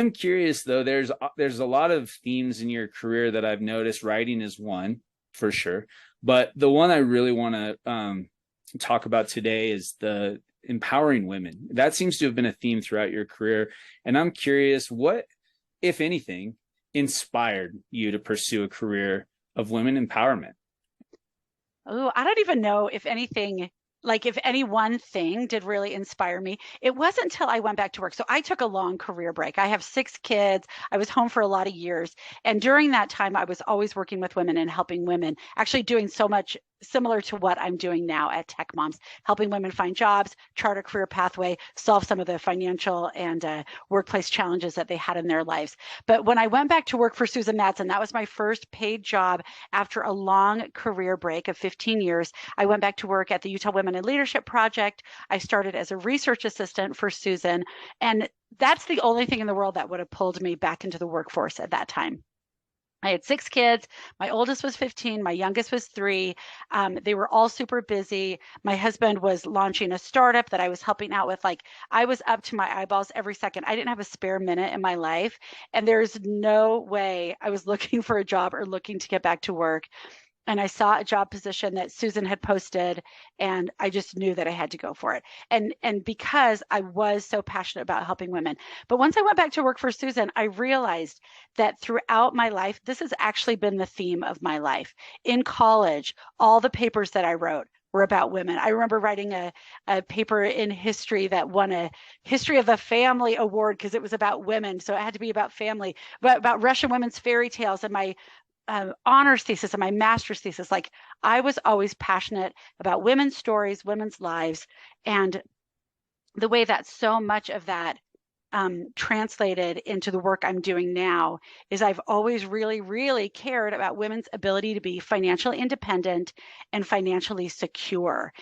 I'm curious though, there's a lot of themes in your career that I've noticed. Writing is one for sure, but the one I really want to talk about today is the empowering women. That seems to have been a theme throughout your career, and I'm curious, what, if anything, inspired you to pursue a career of women empowerment? Oh, I don't even know if anything, like if any one thing did really inspire me. It wasn't until I went back to work. So I took a long career break. I have 6 kids. I was home for a lot of years. And during that time, I was always working with women and helping women, actually doing so much similar to what I'm doing now at Tech Moms, helping women find jobs, chart a career pathway, solve some of the financial and workplace challenges that they had in their lives. But when I went back to work for Susan Madsen, that was my first paid job after a long career break of 15 years. I went back to work at the Utah Women in Leadership Project. I started as a research assistant for Susan. And that's the only thing in the world that would have pulled me back into the workforce at that time. I had 6 kids. My oldest was 15. My youngest was 3. They were all super busy. My husband was launching a startup that I was helping out with. Like I was up to my eyeballs every second. I didn't have a spare minute in my life. And there's no way I was looking for a job or looking to get back to work, and I saw a job position that Susan had posted, and I just knew that I had to go for it. And because I was so passionate about helping women. But once I went back to work for Susan, I realized that throughout my life, this has actually been the theme of my life. In college, all the papers that I wrote were about women. I remember writing a paper in history that won a History of the Family award because it was about women. So it had to be about family, but about Russian women's fairy tales. And my honors thesis and my master's thesis. Like I was always passionate about women's stories, women's lives, and the way that so much of that translated into the work I'm doing now is I've always really, really cared about women's ability to be financially independent and financially secure.